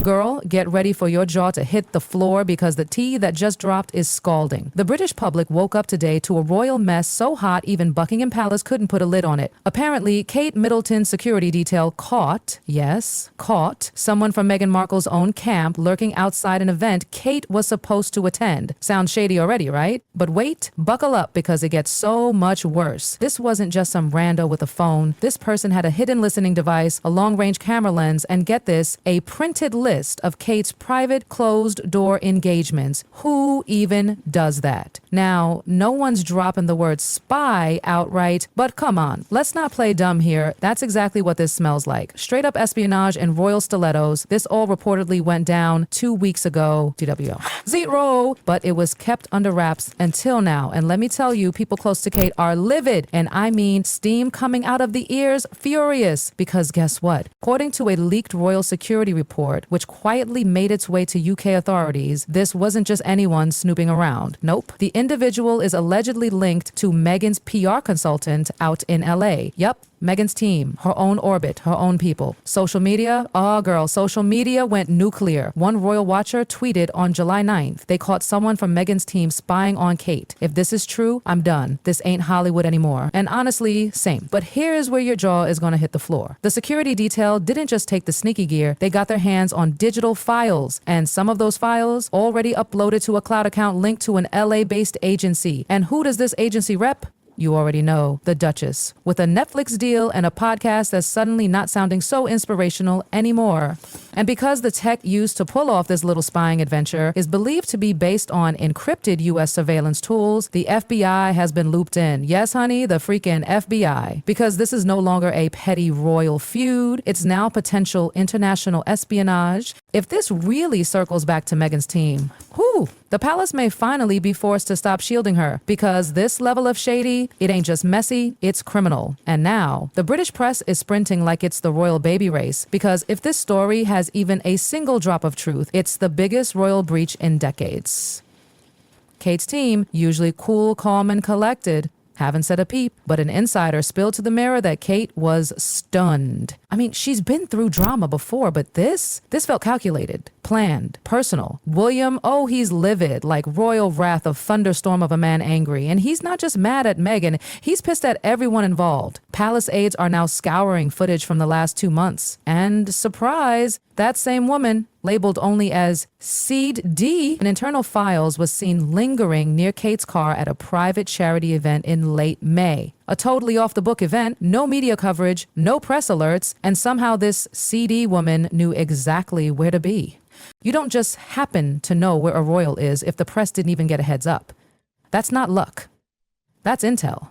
Girl, get ready for your jaw to hit the floor because the tea that just dropped is scalding. The British public woke up today to a royal mess so hot even Buckingham Palace couldn't put a lid on it. Apparently, Kate Middleton's security detail caught someone from Meghan Markle's own camp lurking outside an event Kate was supposed to attend. Sounds shady already, right? But wait, buckle up because it gets so much worse. This wasn't just some rando with a phone. This person had a hidden listening device, a long-range camera lens, and get this, a printed list of Kate's private closed-door engagements. Who even does that? Now, no one's dropping the word spy outright, but come on, let's not play dumb here. That's exactly what this smells like. Straight up espionage and royal stilettos. This all reportedly went down 2 weeks ago. TWO. Zero! But it was kept under wraps until now. And let me tell you, people close to Kate are livid. And I mean steam coming out of the ears, furious. Because guess what? According to a leaked royal security report, which quietly made its way to UK authorities, this wasn't just anyone snooping around. Nope. The individual is allegedly linked to Meghan's PR consultant out in LA. Yup. Meghan's team, her own orbit, her own people. Social media? Oh, girl, social media went nuclear. One royal watcher tweeted on July 9th, they caught someone from Meghan's team spying on Kate. If this is true, I'm done. This ain't Hollywood anymore. And honestly, same. But here's where your jaw is gonna hit the floor. The security detail didn't just take the sneaky gear, they got their hands on digital files. And some of those files already uploaded to a cloud account linked to an LA-based agency. And who does this agency rep? You already know, the Duchess, with a Netflix deal and a podcast that's suddenly not sounding so inspirational anymore. And because the tech used to pull off this little spying adventure is believed to be based on encrypted U.S. surveillance tools, the FBI has been looped in. Yes, honey, the freaking FBI. Because this is no longer a petty royal feud, it's now potential international espionage. If this really circles back to Meghan's team, the palace may finally be forced to stop shielding her because this level of shady, it ain't just messy, it's criminal. And now, the British press is sprinting like it's the royal baby race because if this story has even a single drop of truth, it's the biggest royal breach in decades. Kate's team, usually cool, calm, and collected, haven't said a peep, but an insider spilled to the mirror that Kate was stunned. I mean, she's been through drama before, but this felt calculated, planned, personal. William, he's livid, like royal wrath, a thunderstorm of a man angry. And he's not just mad at Meghan, he's pissed at everyone involved. Palace aides are now scouring footage from the last 2 months. And surprise, that same woman, labeled only as Seed D, in internal files was seen lingering near Kate's car at a private charity event in late May. A totally off-the-book event, no media coverage, no press alerts, and somehow this CD woman knew exactly where to be. You don't just happen to know where a royal is if the press didn't even get a heads up. That's not luck. That's intel.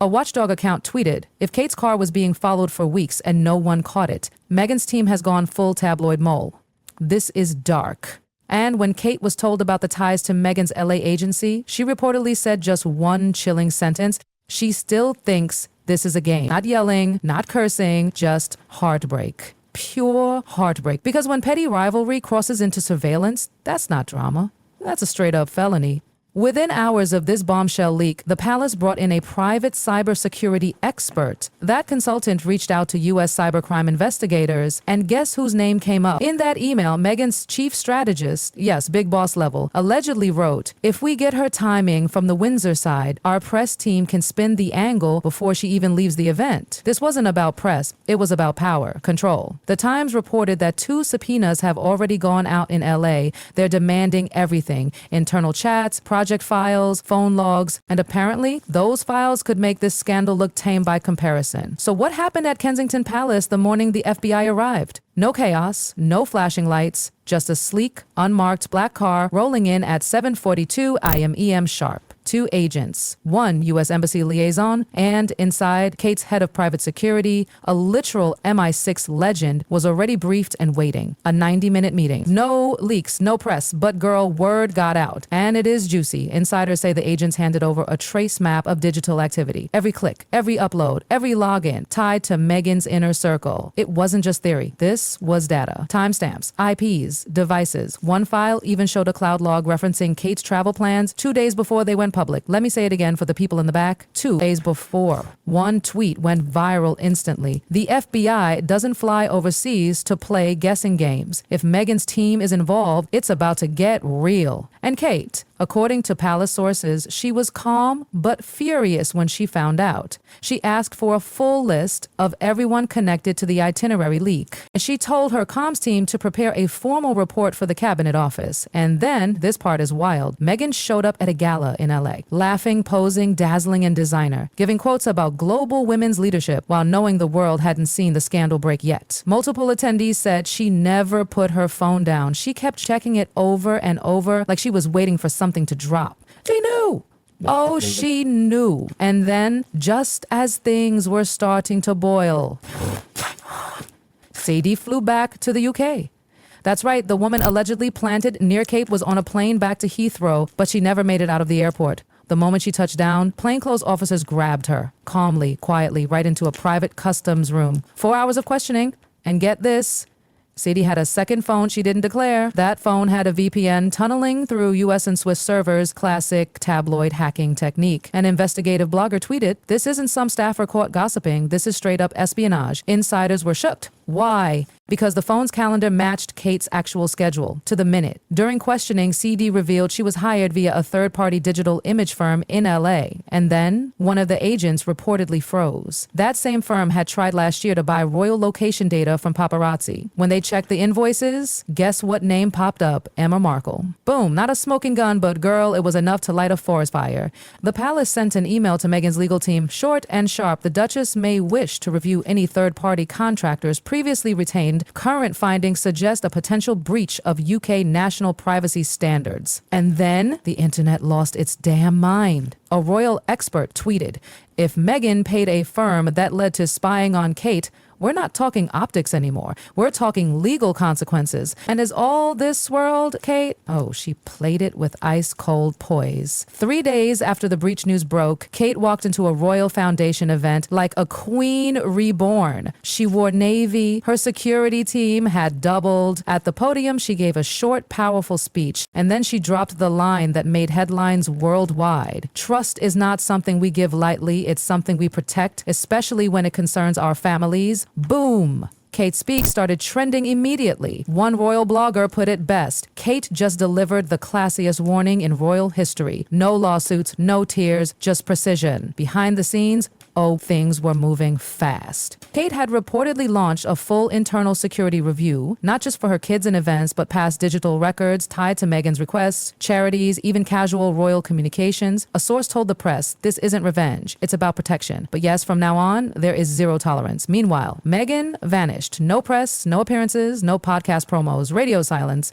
A watchdog account tweeted, if Kate's car was being followed for weeks and no one caught it, Meghan's team has gone full tabloid mole. This is dark. And when Kate was told about the ties to Meghan's LA agency, she reportedly said just one chilling sentence. She still thinks this is a game. Not yelling, not cursing, just heartbreak. Pure heartbreak. Because when petty rivalry crosses into surveillance, that's not drama. That's a straight-up felony. Within hours of this bombshell leak, the palace brought in a private cybersecurity expert. That consultant reached out to U.S. cybercrime investigators, and guess whose name came up? In that email, Meghan's chief strategist, yes, big boss level, allegedly wrote, if we get her timing from the Windsor side, our press team can spin the angle before she even leaves the event. This wasn't about press, it was about power, control. The Times reported that 2 subpoenas have already gone out in L.A. They're demanding everything, internal chats, project files, phone logs, and apparently those files could make this scandal look tame by comparison. So what happened at Kensington Palace the morning the FBI arrived? No chaos, no flashing lights, just a sleek, unmarked black car rolling in at 7:42 AM sharp. 2 agents, 1 U.S. Embassy liaison, and inside, Kate's head of private security, a literal MI6 legend, was already briefed and waiting. A 90-minute meeting. No leaks, no press, but girl, word got out. And it is juicy. Insiders say the agents handed over a trace map of digital activity. Every click, every upload, every login tied to Meghan's inner circle. It wasn't just theory. This was data. Timestamps, IPs, devices. One file even showed a cloud log referencing Kate's travel plans 2 days before they went Republic. Let me say it again for the people in the back. 2 days before, one tweet went viral instantly. The FBI doesn't fly overseas to play guessing games. If Meghan's team is involved, it's about to get real. And Kate, according to palace sources, she was calm but furious when she found out. She asked for a full list of everyone connected to the itinerary leak. And she told her comms team to prepare a formal report for the cabinet office. And then, this part is wild, Meghan showed up at a gala in LA, laughing, posing, dazzling, and designer, giving quotes about global women's leadership while knowing the world hadn't seen the scandal break yet. Multiple attendees said she never put her phone down. She kept checking it over and over like she was waiting for something to drop. She knew. Oh, she knew. And then, just as things were starting to boil, Sadie flew back to the UK. That's right, the woman allegedly planted near Kate was on a plane back to Heathrow, but she never made it out of the airport. The moment she touched down, plainclothes officers grabbed her, calmly, quietly, right into a private customs room. 4 hours of questioning. And get this, Sadie had a second phone she didn't declare. That phone had a VPN tunneling through US and Swiss servers, classic tabloid hacking technique. An investigative blogger tweeted, "This isn't some staffer caught gossiping. This is straight up espionage." Insiders were shook. Why? Because the phone's calendar matched Kate's actual schedule to the minute. During questioning, CD revealed she was hired via a third-party digital image firm in LA. And then, one of the agents reportedly froze. That same firm had tried last year to buy royal location data from paparazzi. When they checked the invoices, guess what name popped up? Emma Markle. Boom, not a smoking gun, but girl, it was enough to light a forest fire. The palace sent an email to Meghan's legal team, short and sharp. The Duchess may wish to review any third-party contractors previously retained. Current findings suggest a potential breach of UK national privacy standards. And then the internet lost its damn mind. A royal expert tweeted, "If Meghan paid a firm that led to spying on Kate, we're not talking optics anymore. We're talking legal consequences. And is all this swirled, Kate?" Oh, she played it with ice-cold poise. 3 days after the breach news broke, Kate walked into a Royal Foundation event like a queen reborn. She wore navy. Her security team had doubled. At the podium, she gave a short, powerful speech. And then she dropped the line that made headlines worldwide. Trust is not something we give lightly. It's something we protect, especially when it concerns our families. Boom! Kate's speech started trending immediately. One royal blogger put it best. Kate just delivered the classiest warning in royal history. No lawsuits, no tears, just precision. Behind the scenes, things were moving fast. Kate had reportedly launched a full internal security review, not just for her kids and events, but past digital records tied to Meghan's requests, charities, even casual royal communications. A source told the press, "This isn't revenge. It's about protection. But yes, from now on, there is zero tolerance." Meanwhile, Meghan vanished. No press, no appearances, no podcast promos, radio silence.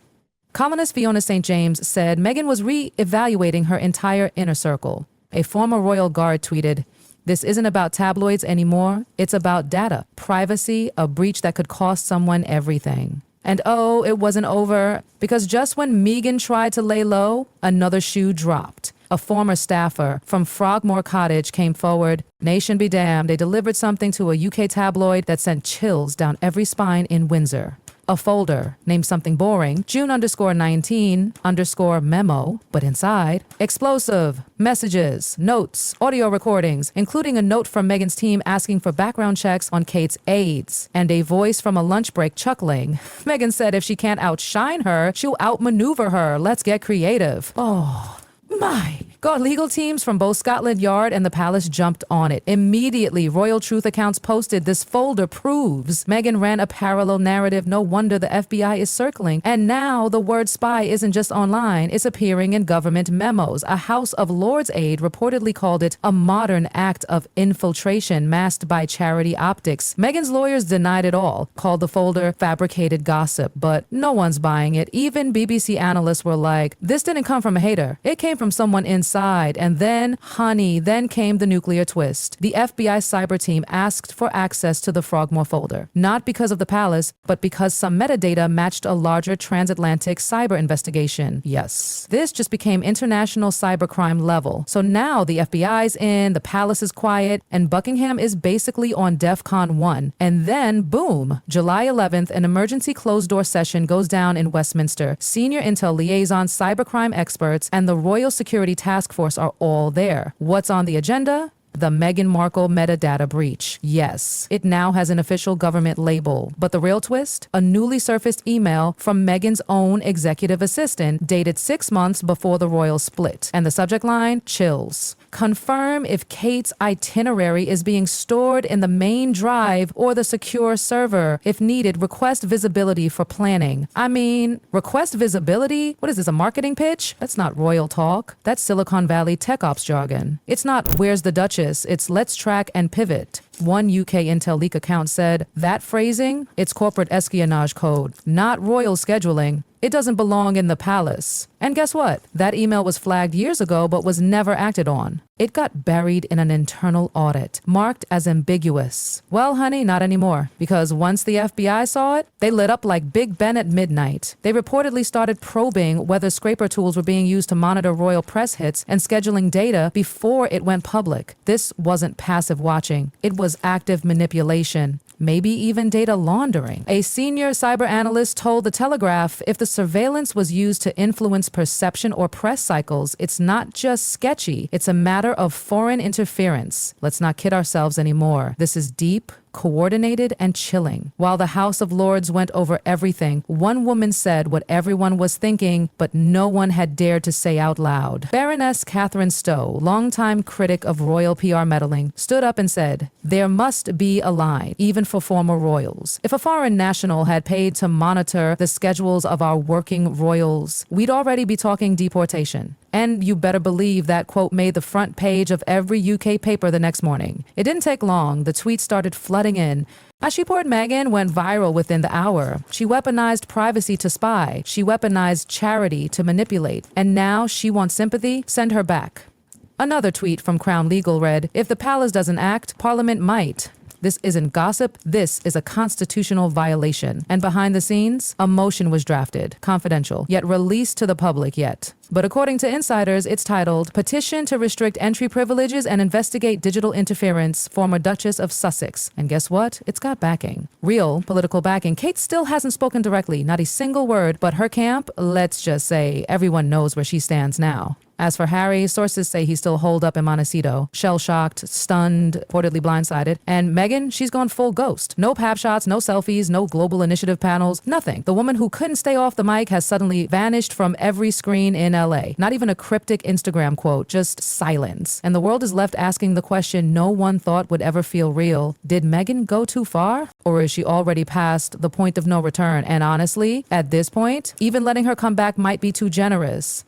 Columnist Fiona St. James said Meghan was re-evaluating her entire inner circle. A former royal guard tweeted, "This isn't about tabloids anymore. It's about data, privacy, a breach that could cost someone everything." And it wasn't over, because just when Meghan tried to lay low, another shoe dropped. A former staffer from Frogmore Cottage came forward. Nation be damned, they delivered something to a UK tabloid that sent chills down every spine in Windsor. A folder named something boring, June_19_memo, but inside, explosive, messages, notes, audio recordings, including a note from Meghan's team asking for background checks on Kate's aides, and a voice from a lunch break chuckling. Meghan said if she can't outshine her, she'll outmaneuver her. Let's get creative. Oh, my God, legal teams from both Scotland Yard and the palace jumped on it. Immediately, Royal Truth accounts posted, "This folder proves." Meghan ran a parallel narrative. No wonder the FBI is circling. And now the word spy isn't just online. It's appearing in government memos. A House of Lords aide reportedly called it a modern act of infiltration masked by charity optics. Meghan's lawyers denied it all, called the folder fabricated gossip. But no one's buying it. Even BBC analysts were like, "This didn't come from a hater. It came from someone inside." And then, then came the nuclear twist. The FBI cyber team asked for access to the Frogmore folder, not because of the palace, but because some metadata matched a larger transatlantic cyber investigation. Yes, this just became international cybercrime level. So now the FBI's in, the palace is quiet, and Buckingham is basically on DEFCON 1. And then, boom, July 11th, an emergency closed-door session goes down in Westminster. Senior intel liaison, cybercrime experts, and the Royal Security Task task force are all there. What's on the agenda? The Meghan Markle metadata breach. Yes, it now has an official government label. But the real twist? A newly surfaced email from Meghan's own executive assistant dated 6 months before the royal split. And the subject line? Chills. Confirm if Kate's itinerary is being stored in the main drive or the secure server. If needed, request visibility for planning. I mean, request visibility? What is this, a marketing pitch? That's not royal talk. That's Silicon Valley tech ops jargon. It's not, where's the Duchess? It's let's track and pivot. One UK Intel leak account said, that phrasing, it's corporate espionage code, not royal scheduling. It doesn't belong in the palace. And guess what? That email was flagged years ago but was never acted on. It got buried in an internal audit, marked as ambiguous. Well, honey, not anymore. Because once the FBI saw it, they lit up like Big Ben at midnight. They reportedly started probing whether scraper tools were being used to monitor royal press hits and scheduling data before it went public. This wasn't passive watching. It was active manipulation. Maybe even data laundering. A senior cyber analyst told The Telegraph if the surveillance was used to influence perception or press cycles, it's not just sketchy, it's a matter of foreign interference. Let's not kid ourselves anymore. This is deep, coordinated, and chilling. While the House of Lords went over everything, one woman said what everyone was thinking, but no one had dared to say out loud. Baroness Catherine Stowe, longtime critic of royal PR meddling, stood up and said, there must be a line, even for former royals. If a foreign national had paid to monitor the schedules of our working royals, we'd already be talking deportation. And you better believe that quote made the front page of every UK paper the next morning. It didn't take long. The tweets started flooding in. As she poured Meghan went viral within the hour. She weaponized privacy to spy. She weaponized charity to manipulate. And now she wants sympathy? Send her back. Another tweet from Crown Legal read, if the palace doesn't act, Parliament might. This isn't gossip, this is a constitutional violation. And behind the scenes, a motion was drafted, confidential, yet released to the public yet. But according to insiders, it's titled, Petition to Restrict Entry Privileges and Investigate Digital Interference, former Duchess of Sussex. And guess what? It's got backing. Real political backing. Kate still hasn't spoken directly, not a single word, but her camp, let's just say, everyone knows where she stands now. As for Harry, sources say he's still holed up in Montecito, shell-shocked, stunned, reportedly blindsided. And Meghan, she's gone full ghost. No pap shots, no selfies, no global initiative panels, nothing. The woman who couldn't stay off the mic has suddenly vanished from every screen in LA. Not even a cryptic Instagram quote, just silence. And the world is left asking the question no one thought would ever feel real. Did Meghan go too far? Or is she already past the point of no return? And honestly, at this point, even letting her come back might be too generous.